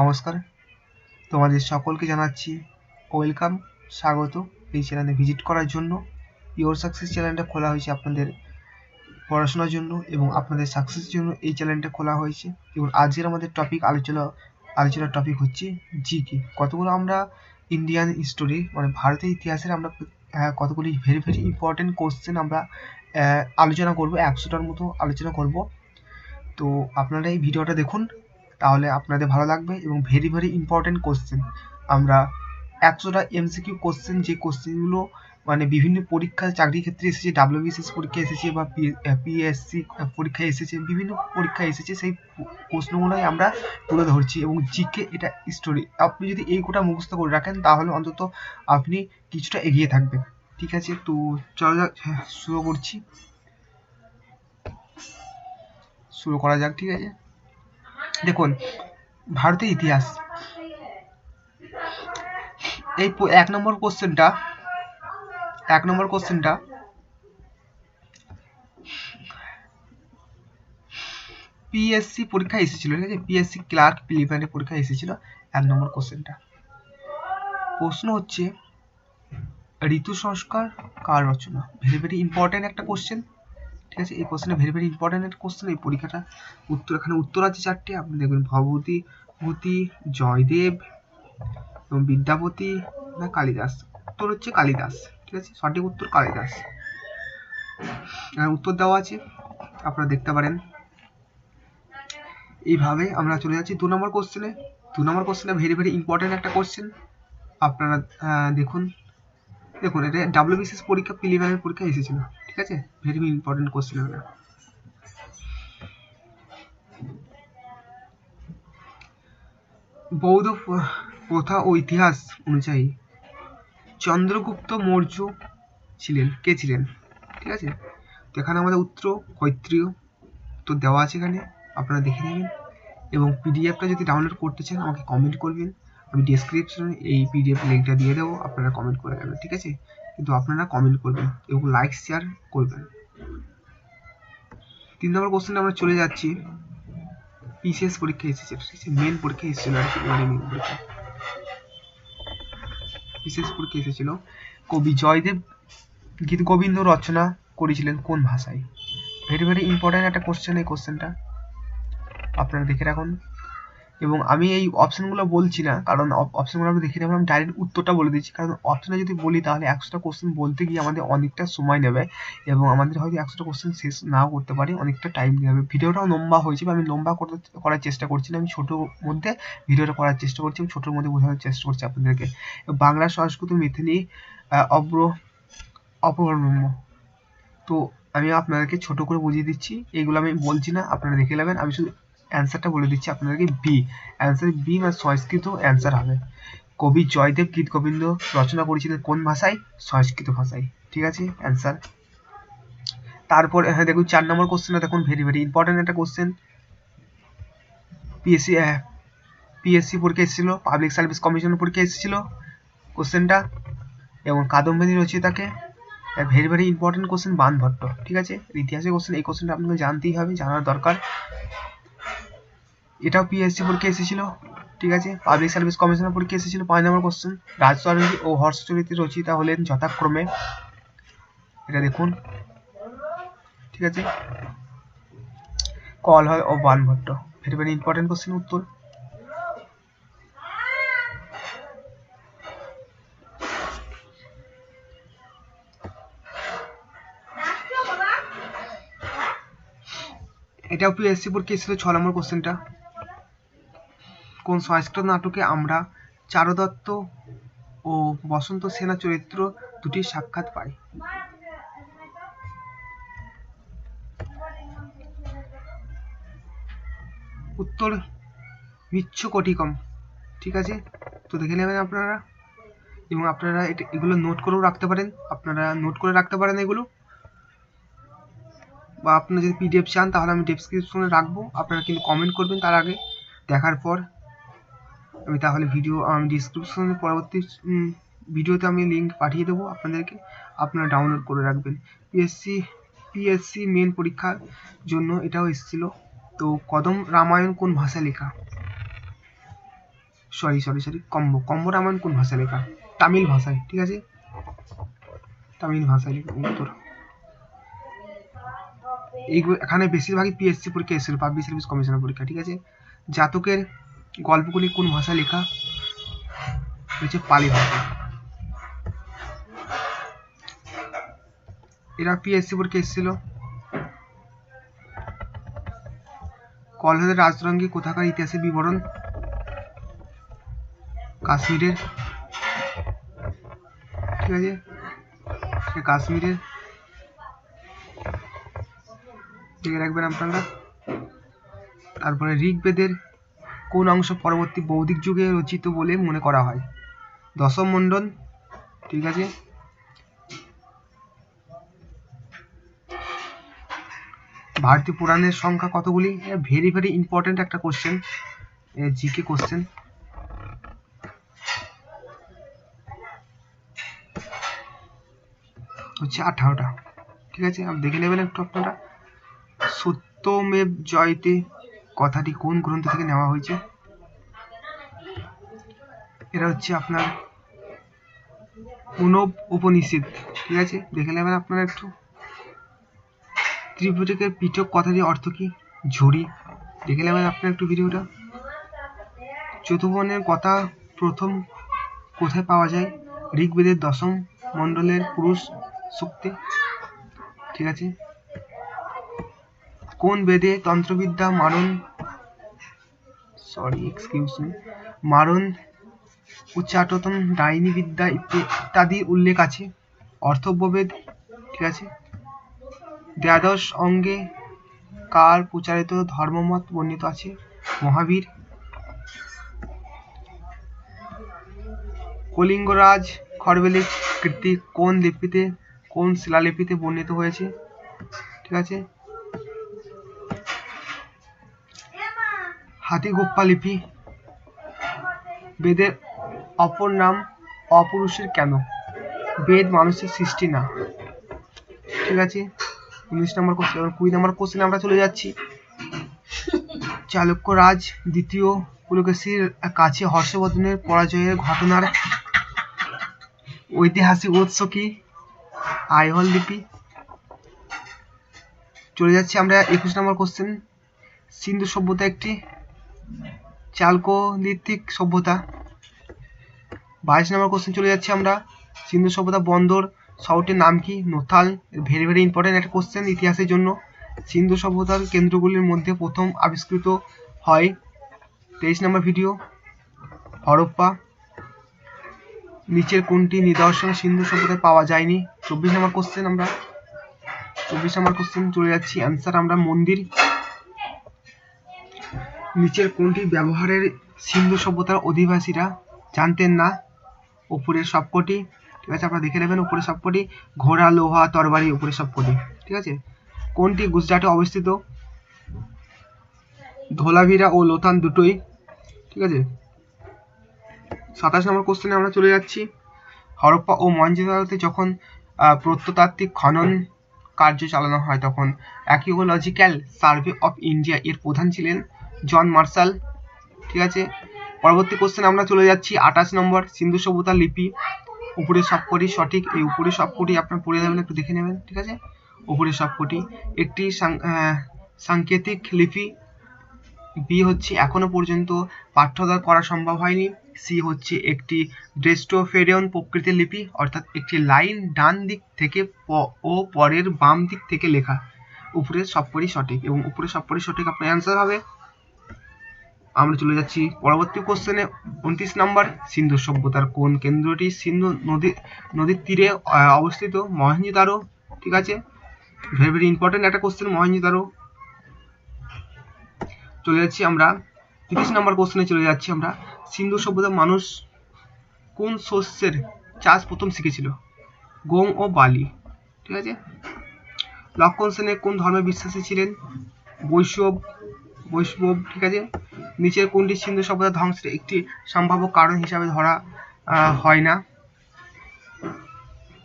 নমস্কার, তোমাদের সকলকে জানাচ্ছি ওয়েলকাম, স্বাগত এই চ্যানেলে ভিজিট করার জন্য। ইওর সাকসেস চ্যানেলটা খোলা হয়েছে আপনাদের পড়াশোনার জন্য এবং আপনাদের সাকসেসের জন্য এই চ্যানেলটা খোলা হয়েছে। এবং আজকের আমাদের আলোচনার টপিক হচ্ছে জিকে। কতগুলো আমরা ইন্ডিয়ান হিস্টোরি মানে ভারতের ইতিহাসের আমরা কতগুলি ভেরি ভেরি ইম্পর্টেন্ট কোশ্চেন আমরা আলোচনা করব, 100টার মতো আলোচনা করব। তো আপনারা এই ভিডিওটা দেখুন, তাহলে আপনাদের ভালো লাগবে। এবং ভেরি ভেরি ইম্পর্টেন্ট কোশ্চেন আমরা 100টা এমসিকিউ কোশ্চেন, যে কোশ্চেনগুলো মানে বিভিন্ন পরীক্ষায় চাকরির ক্ষেত্রে এসেছে, ডাব্লিউবিসিএস পরীক্ষায় এসেছে বা পিএসসি পরীক্ষায় এসেছে, বিভিন্ন পরীক্ষায় এসেছে, সেই প্রশ্নগুলোই আমরা তুলে ধরছি। এবং জিকে এটা স্টোরি, আপনি যদি এই কোটা মুখস্থ করে রাখেন তাহলে অন্তত আপনি কিছুটা এগিয়ে থাকবেন। ঠিক আছে, তো চলো যাক, শুরু করা যাক। ঠিক আছে, দেখুন ভারতের ইতিহাস, এই 1 নম্বর কোশ্চেনটা পিএসসি পরীক্ষায় এসেছিল। ঠিক আছে, পিএসসি ক্লার্ক প্রিলিমিনারি পরীক্ষায় এসেছিল 1 নম্বর কোশ্চেনটা। প্রশ্ন হচ্ছে ঋতু সংস্কার কার রচনা? ভেরি ভেরি ইম্পর্টেন্ট একটা কোশ্চেন। ঠিক আছে, এই কোশ্চেনটা ভেরি ভেরি ইম্পর্টেন্ট একটা কোশ্চেন। এই পরীক্ষাটা এখানে উত্তর আছে 4টে। আপনি দেখবেন ভবভূতি, জয়দেব এবং বিদ্যাপতি না কালিদাস। উত্তর হচ্ছে কালিদাস। ঠিক আছে, সঠিক উত্তর কালিদাস। উত্তর দেওয়া আছে, আপনারা দেখতে পারেন। এইভাবে আমরা চলে যাচ্ছি 2 নম্বর কোশ্চেনে। 2 নম্বর কোশ্চেনটা ভেরি ভেরি ইম্পর্টেন্ট একটা কোশ্চেন। আপনারা দেখুন এটা ডাব্লিউবিসিএস পরীক্ষা প্রিলিমিনারি পরীক্ষা এসেছিল। ঠিক আছে, ভেরি ভেরি ইম্পর্টেন্ট কোশ্চেন এটা। বৌদ্ধ প্রথা ও ইতিহাস অনুযায়ী চন্দ্রগুপ্ত মৌর্য কে ছিলেন? ঠিক আছে, তো এখানে আমাদের উত্তর ক্ষত্রিয়। তো দেওয়া আছে এখানে, আপনারা দেখে নেবেন। এবং পিডিএফটা যদি ডাউনলোড করতে চান আমাকে কমেন্ট করবেন, আমি ডেসক্রিপশনে এই পিডিএফ লিঙ্কটা দিয়ে দেবো, আপনারা কমেন্ট করে দেবেন। ঠিক আছে, কিন্তু আপনারা কমেন্ট করবেন এবং লাইক শেয়ার করবেন। 3 নম্বর কোশ্চেনে আমরা চলে যাচ্ছি। বিশেষ পরীক্ষা এসেছে, ঠিক আছে, মেন পরীক্ষা এসেছিল আর কি, বিশেষ পরীক্ষা এসেছিল। কবি জয়দেব গীত গোবিন্দ রচনা করেছিলেন কোন ভাষায়? ভেরি ভেরি ইম্পর্টেন্ট একটা কোশ্চেন এই কোশ্চেনটা, আপনারা দেখে রাখুন। এবং আমি এই অপশনগুলো বলছি না, কারণ অপশনগুলো আমি দেখে নেবেন। আমি ডাইরেক্ট উত্তরটা বলে দিচ্ছি, কারণ অপশনে যদি বলি তাহলে 100টা কোশ্চেন বলতে গিয়ে আমাদের অনেকটা সময় নেবে এবং আমাদের হয়তো 100টা কোশ্চেন শেষ নাও করতে পারি, অনেকটা টাইম নেবে। ভিডিওটাও লম্বা হয়েছে, আমি লম্বা করার চেষ্টা করছি না, আমি ছোটোর মধ্যে ভিডিওটা করার চেষ্টা করছি, আমি ছোটোর মধ্যে বোঝানোর চেষ্টা করছি আপনাদেরকে। বাংলা, সংস্কৃত, মেথিলি, অপব্রহ্ম। তো আমি আপনাদেরকে ছোট করে বুঝিয়ে দিচ্ছি, এইগুলো আমি বলছি না, আপনারা দেখে নেবেন। আমি শুধু অ্যান্সারটা বলে দিচ্ছি আপনাদেরকে। বি অ্যান্সার, বি মানে সংস্কৃত অ্যান্সার হবে। কবি জয়দেব গীত গোবিন্দ রচনা করেছিলেন কোন ভাষায়? সংস্কৃত ভাষায়। ঠিক আছে, অ্যান্সার। তারপর হ্যাঁ দেখুন 4 নম্বর কোশ্চেনটা দেখুন, ভেরি ভেরি ইম্পর্টেন্ট একটা কোশ্চেন। পিএসসি পরীক্ষা এসেছিল, পাবলিক সার্ভিস কমিশনের পরীক্ষা এসেছিল কোশ্চেনটা। এবং কাদম্বিনী রচয়িতাকে? Very very important question, Banabhatta. ঠিক আছে, ইতিহাসের কোশ্চেন, এই কোশ্চেনটা আপনাকে জানতেই হবে, জানার দরকার। এটাও পিএসসি পরীক্ষা এসেছিল। ঠিক আছে, পাবলিক সার্ভিস কমিশনের পরীক্ষা এসেছিল। 5 নম্বর কোশ্চেন, রাজস্বরঞ্জী ও হর্ষচরিতের রচয়িতা হলেন যথাক্রমে? এটা দেখুন। ঠিক আছে, কলহল ও Banabhatta. Very very important question, উত্তর। এটাও পিএসসি পরীক্ষা এসেছিল। 6 নম্বর কোশ্চেনটা, কোন সংস্কৃত নাটকে আমরা চারুদত্ত ও বসন্ত সেনা চরিত্র দুটির সাক্ষাৎ পাই? উত্তর মৃচ্ছকটিকম। ঠিক আছে, তো দেখে নেবেন আপনারা। এবং আপনারা এগুলো নোট করেও রাখতে পারেন, এগুলো। বা আপনারা যদি পিডিএফ চান তাহলে আমি ডেসক্রিপশনে রাখবো, আপনারা কিন্তু কমেন্ট করবেন তার আগে। দেখার পর আমি তাহলে আমি ডিসক্রিপশনে পরবর্তী ভিডিওতে আমি লিঙ্ক পাঠিয়ে দেবো আপনাদেরকে, আপনারা ডাউনলোড করে রাখবেন। পিএসসি মেন পরীক্ষার জন্য এটাও এসেছিল। তো কদম রামায়ণ কোন ভাষায় লেখা? সরি, কম্ব রামায়ণ কোন ভাষায় লেখা? তামিল ভাষায়। ঠিক আছে, তামিল ভাষায় লেখা উত্তর। এইগুলো এখানে বেশিরভাগই পিএসসি পরীক্ষা এসেছিল, পাবলিক সার্ভিস কমিশনের পরীক্ষা। ঠিক আছে, জাতকের গল্পগুলি কোন ভাষায় লেখা? হচ্ছে পালি ভাষা। এরা পিএসসি পরীক্ষা এসেছিল। কলহদের রাজরঙ্গী কোথাকার ইতিহাসের বিবরণ? কাশ্মীরের। ঠিক আছে, কাশ্মীরের দেখে রাখবেন আপনারা। তারপরে ঋগ্বেদের কোন অংশ পরবর্তী বৌদ্ধিক যুগে রচিত বলে মনে করা হয়? দশম মণ্ডল। ঠিক আছে, ভারতীয় পুরাণের সংখ্যা কতগুলি? ভেরি ভেরি ইম্পর্টেন্ট একটা কোশ্চেন, জিকে কোশ্চেন। হচ্ছে 18টা। ঠিক আছে, আপনি দেখে নেবেন একটু আপনারা। সত্যমেব জয়তে কথাটি কোন গ্রন্থ থেকে নেওয়া হয়েছে? এটা হচ্ছে আপনার পুনব উপনিষদ। ঠিক আছে, দেখে নেবেন আপনারা একটু। ত্রিপিটকের পিটক কথাটির অর্থ কি? ঝুড়ি। দেখে নেবেন আপনারা একটু ভিডিওটা। চতুর্বর্ণের কথা প্রথম কোথায় পাওয়া যায়? ঋগ্বেদের দশম মণ্ডলের পুরুষ সূক্তে। ঠিক আছে, কোন বেদে তন্ত্রবিদ্যা মারণ উচ্চাটন ডাইনি বিদ্যা ইত্যাদি উল্লেখ আছে? অর্থব্যবেদ। ঠিক আছে, দ্বাদশ অঙ্গে কার প্রচারিত ধর্মমত বর্ণিত আছে? মহাবীর। কলিঙ্গরাজ খরবেলের কীর্তি কোন লিপিতে, কোন শিলালিপিতে বর্ণিত হয়েছে? ঠিক আছে, হাতিগুপ্পা লিপি। বেদের অপর নাম অপুরুষের কেন? বেদ মানুষের সৃষ্টি না। ঠিক আছে, 19 নম্বর কোশ্চেন। 20 নম্বর কোশ্চেনে আমরা চলে যাচ্ছি। চালুক্য রাজ দ্বিতীয় পুলকেশীর কাছে হর্ষবর্ধনের পরাজয়ের ঘটনার ঐতিহাসিক উৎস কি? আইহোল লিপি। চলে যাচ্ছি আমরা 21 নম্বর কোশ্চেন। সিন্ধু সভ্যতা একটি চালকোলিথিক সভ্যতা। 22 নম্বর কোশ্চেন চলে যাচ্ছি আমরা। সিন্ধু সভ্যতা বন্দর শহরটির নাম কি? নোথাল। ভেরি ভেরি ইম্পর্টেন্ট একটা কোশ্চেন ইতিহাসের জন্য। সিন্ধু সভ্যতার কেন্দ্রগুলির মধ্যে প্রথম আবিষ্কৃত হয়। 23 নম্বর ভিডিও। হরপ্পা। নিচের কোনটি নিদর্শন সিন্ধু সভ্যতায় পাওয়া যায়নি? 24 নম্বর কোশ্চেন আমরা। 24 নম্বর কোশ্চেন চলে যাচ্ছি অ্যান্সার আমরা। মন্দির। নিচের কোনটি ব্যবহারের সিন্ধু সভ্যতার অধিবাসীরা জানতেন না? উপরের সবকটি। ঠিক আছে, আপনারা দেখে নেবেন উপরের সবকটি। ঘোড়া, লোহা, তরবারি, উপরের সবকটি। ঠিক আছে, কোনটি গুজরাটে অবস্থিত? ধোলাভিরা ও লোথান দুটোই। ঠিক আছে, 27 নম্বর কোশ্চেনে আমরা চলে যাচ্ছি। হরপ্পা ও মহেঞ্জোদারোতে যখন প্রত্নতাত্ত্বিক খনন কার্য চালানো হয় তখন আর্কিওলজিক্যাল সার্ভে অফ ইন্ডিয়া এর প্রধান ছিলেন জন মার্শাল। ঠিক আছে, পরবর্তী কোশ্চেন আমরা চলে যাচ্ছি 28 নম্বর। সিন্ধু সভ্যতার লিপি উপরের সবকটি সঠিক। এই উপরের সবকটি আপনার পড়ে যাবেন, একটু দেখে নেবেন। ঠিক আছে, উপরের সবকটি। একটি সাংকেতিক লিপি। বি হচ্ছে এখনো পর্যন্ত পাঠ্যোদ্ধার করা সম্ভব হয়নি। সি হচ্ছে একটি ড্রেস্টোফেরিয়ন প্রকৃতির লিপি, অর্থাৎ একটি লাইন ডান দিক থেকে ও পরের বাম দিক থেকে লেখা। উপরের সবকটি সঠিক এবং উপরের সবকটি সঠিক আপনার অ্যান্সার হবে। আমরা চলে যাচ্ছি পরবর্তী কোশ্চেনে 29 নম্বর। সিন্ধু সভ্যতার কোন কেন্দ্রটি সিন্ধু নদীর তীরে অবস্থিত? মহেঞ্জোদারো। ঠিক আছে, ভেরি ভেরি ইম্পর্টেন্ট একটা কোশ্চেন মহেঞ্জোদারো। চলে যাচ্ছি আমরা 30 নম্বর কোশ্চেনে চলে যাচ্ছি আমরা। সিন্ধু সভ্যতার মানুষ কোন শস্যের চাষ প্রথম শিখেছিল? গম ও বালি। ঠিক আছে, লক্ষণ সেনে কোন ধর্মে বিশ্বাসী ছিলেন? বৈষ্ণব। ঠিক আছে, নিচের কোনটি সিন্ধু সভ্যতার ধ্বংসের একটি সম্ভাব্য কারণ হিসাবে ধরা হয় না?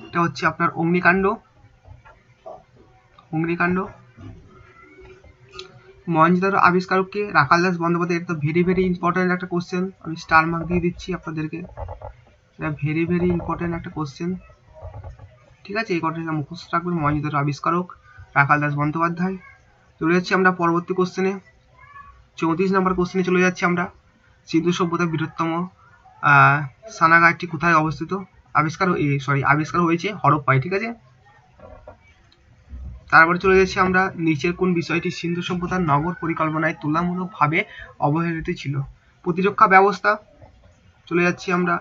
এটা হচ্ছে আপনার অগ্নিকাণ্ড। মহেঞ্জোদারো আবিষ্কারককে রাখাল দাস বন্দ্যোপাধ্যায়। এটা তো ভেরি ভেরি ইম্পর্টেন্ট একটা কোশ্চেন, আমি স্টার মার্ক দিয়ে দিচ্ছি আপনাদেরকে। এটা ভেরি ভেরি ইম্পর্টেন্ট একটা কোশ্চেন, ঠিক আছে? এই কথাটা মুখস্থ রাখবেন, মহেঞ্জোদারো আবিষ্কারক রাখাল দাস বন্দ্যোপাধ্যায়। চলে যাচ্ছি আমরা পরবর্তী কোশ্চেনে, 34 নম্বর কোশ্চেনে চলে যাচ্ছি আমরা। সিন্ধু সভ্যতার বৃহত্তম স্নানাগারটি কোথায় অবস্থিত? আবিষ্কার হয়েছে হরপ্পায়, ঠিক আছে? তারপরে চলে যাচ্ছি আমরা, নিচের কোন বিষয়টি সিন্ধু সভ্যতার নগর পরিকল্পনায় তুলনামূলকভাবে অবহেলিত ছিল? প্রতিরক্ষা ব্যবস্থা। চলে যাচ্ছি আমরা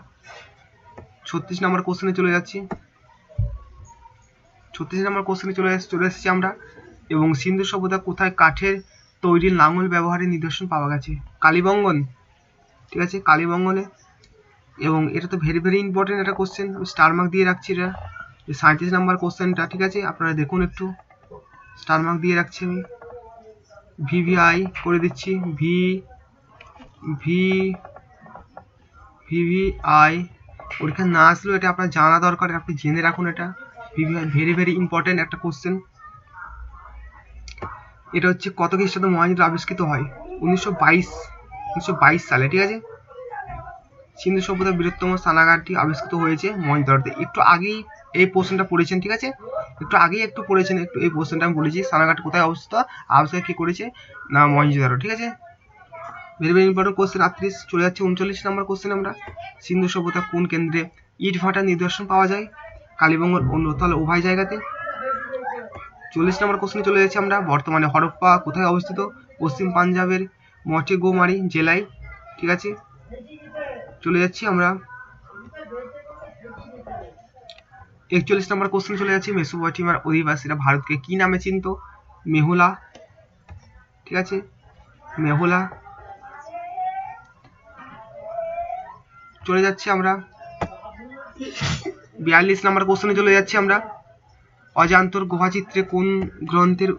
36 নম্বর কোশ্চেনে চলে যাচ্ছি। 36 নম্বর কোশ্চেনে চলে এসেছি আমরা। এবং সিন্ধু সভ্যতা কোথায় কাঠের তৈরি লাঙল ব্যবহারের নিদর্শন পাওয়া গেছে? কালীবঙ্গন, ঠিক আছে? কালীবঙ্গনে। এবং এটা তো ভেরি ভেরি ইম্পর্টেন্ট একটা কোশ্চেন, আমি স্টার মার্ক দিয়ে রাখছি এটা। 37 নম্বর কোশ্চেনটা, ঠিক আছে? আপনারা দেখুন, একটু স্টার মার্ক দিয়ে রাখছি আমি, ভিভিআই করে দিচ্ছি, ভিভিআই। পরীক্ষা না আসলেও এটা আপনার জানা দরকার, আপনি জেনে রাখুন। এটা ভিভিআই ভেরি ভেরি ইম্পর্টেন্ট একটা কোশ্চেন। এটা হচ্ছে কত খ্রিস্টাব্দে মহেঞ্জোদারো আবিষ্কৃত হয়? 1922 সালে, ঠিক আছে? সিন্ধু সভ্যতার বৃহত্তম স্নানাগারটি আবিষ্কৃত হয়েছে মহেঞ্জোদারোতে। একটু আগেই এই প্রশ্নটা পড়েছেন, ঠিক আছে? একটু পড়েছেন, একটু এই প্রশ্নটা আমি বলেছি, স্নানাগারটি কোথায় অবস্থিত, আবিষ্কার কে করেছে? না, মহেঞ্জোদারো, ঠিক আছে? Very very important question. 38 চলে যাচ্ছে 39 নম্বর কোশ্চেন আমরা। সিন্ধু সভ্যতা কোন কেন্দ্রে ইট ভাটার নিদর্শন পাওয়া যায়? কালীবঙ্গ ও নোতল উভয় জায়গাতে। 40 নম্বর কোশ্চেনে চলে যাচ্ছি আমরা। বর্তমানে হরপ্পা কোথায় অবস্থিত? পশ্চিম পাঞ্জাবের মঠেগোমারি জেলায়, ঠিক আছে? চলে যাচ্ছি আমরা 41 নম্বর কোশ্চেনে চলে যাচ্ছি। মেসোপটেমিয়ার অধিবাসীরা ভারতকে কি নামে চিনত? মেহুলা, ঠিক আছে? মেহুলা। চলে যাচ্ছি আমরা 42 নম্বর কোশ্চেনে চলে যাচ্ছি আমরা। অজান্তর গুহাচিত্রে কোন গ্রন্থের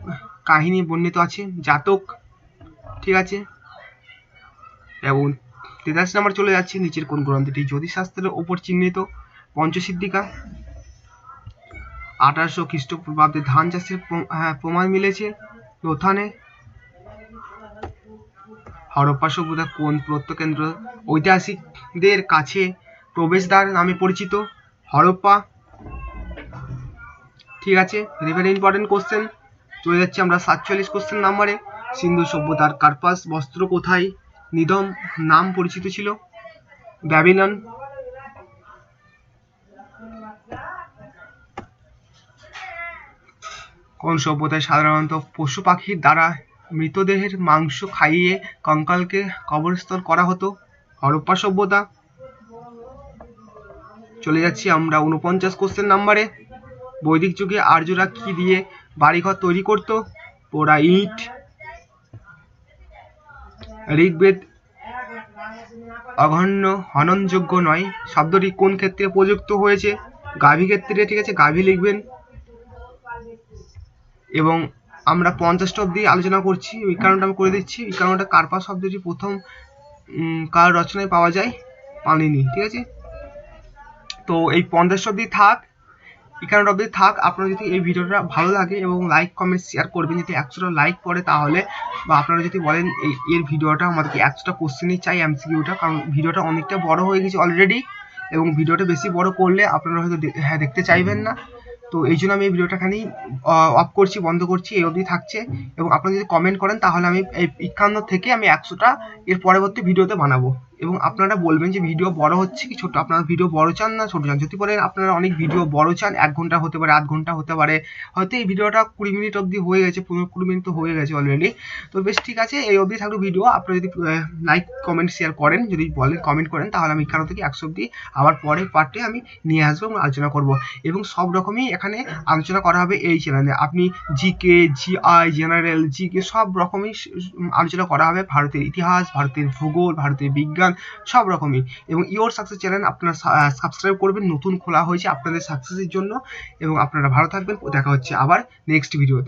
কাহিনী বর্ণিত আছে? জাতক, ঠিক আছে? এবং 43 নম্বর চলে যাচ্ছে, নিচের কোন গ্রন্থটি জ্যোতিষশাস্ত্রের ওপর চিহ্নিত? পঞ্চসিদ্ধিকা। 1800 খ্রিস্টপূর্বাব্দে ধান চাষের প্রমাণ মিলেছে লোথানে। হরপ্পা সভ্যতা কোন প্রত্নকেন্দ্র ঐতিহাসিকদের কাছে প্রবেশদ্বার নামে পরিচিত? হরপ্পা, ঠিক আছে? Very very important question. চলে যাচ্ছি আমরা 47 কোশ্চেন নাম্বারে। সিন্ধু সভ্যতার কার্পাস বস্ত্র কোথায় নিদম নাম পরিচিত ছিল? ব্যাবিলন। কোন সভ্যতায় সাধারণত পশু পাখির দ্বারা মৃতদেহের মাংস খাইয়ে কঙ্কালকে কবরস্থল করা হতো? হরপ্পা সভ্যতা। চলে যাচ্ছি আমরা 49 কোশ্চেন নাম্বারে। বৈদিক যুগে আর্যরা কি দিয়ে বাড়িঘর তৈরি করত? পোড়া ইট। ঋগ্বেদ অঘন্য হননযোগ্য নয় শব্দটি কোন ক্ষেত্রে প্রযুক্ত হয়েছে? গাভী ক্ষেত্রে, ঠিক আছে? গাভী লিখবেন। এবং আমরা 50টা অব্দি আলোচনা করছি, এই কারণটা আমি করে দিচ্ছি। এই কারণটা কার্পাস শব্দটি প্রথম কার রচনায় পাওয়া যায়? পানিনি, ঠিক আছে? তো এই 50টা অব্দি থাক, এই কারণটা অব্দি থাক। আপনারা যদি এই ভিডিওটা ভালো লাগে এবং লাইক কমেন্ট শেয়ার করবেন, যদি 100টা লাইক পড়ে তাহলে, বা আপনারা যদি বলেন এর ভিডিওটা আমাদেরকে 100টা কোশ্চেনই চাই, এমসিকিউটা, কারণ ভিডিওটা অনেকটা বড় হয়ে গেছে অলরেডি, এবং ভিডিওটা বেশি বড় করলে আপনারা হয়তো দেখতে চাইবেন না। তো এই জন্য আমি এই ভিডিওটা খানি অফ করছি, বন্ধ করছি, এই অবধি থাকছে। এবং আপনারা যদি কমেন্ট করেন তাহলে আমি এই 51 থেকে আমি 100টা এর পরবর্তী ভিডিওতে বানাবো। এবং আপনারা বলবেন যে ভিডিও বড় হচ্ছে কি ছোট, আপনারা ভিডিও বড় চান না ছোট চান। যদি বলেন আপনারা অনেক ভিডিও বড় চান, 1 ঘন্টা হতে পারে, 8 ঘন্টা হতে পারে, হয়তো এই ভিডিওটা 20 মিনিট অবধি হয়ে গেছে, 15-20 মিনিট তো হয়ে গেছে অলরেডি। তো বেশ, ঠিক আছে, এই অবধি থাকলো ভিডিও। আপনারা যদি লাইক কমেন্ট শেয়ার করেন, যদি বলেন কমেন্ট করেন, তাহলে আমি 51 থেকে 100 অবধি আবার পরের পার্টে আমি নিয়ে আসবো এবং আলোচনা করব। এবং সব রকমই এখানে আলোচনা করা হবে এই চ্যানেলে। আপনি জিকে, জিআই, জেনারেল, জিকে সব রকমই আলোচনা করা হবে। ভারতের ইতিহাস, ভারতের ভূগোল, ভারতের বিজ্ঞান, সব রকমই। এবং ইওর সাকসেস চ্যানেল আপনারা সাবস্ক্রাইব করবেন, নতুন খোলা হয়েছে আপনাদের সাকসেসের জন্য। এবং আপনারা ভালো থাকবেন, দেখা হচ্ছে আবার নেক্সট ভিডিওতে।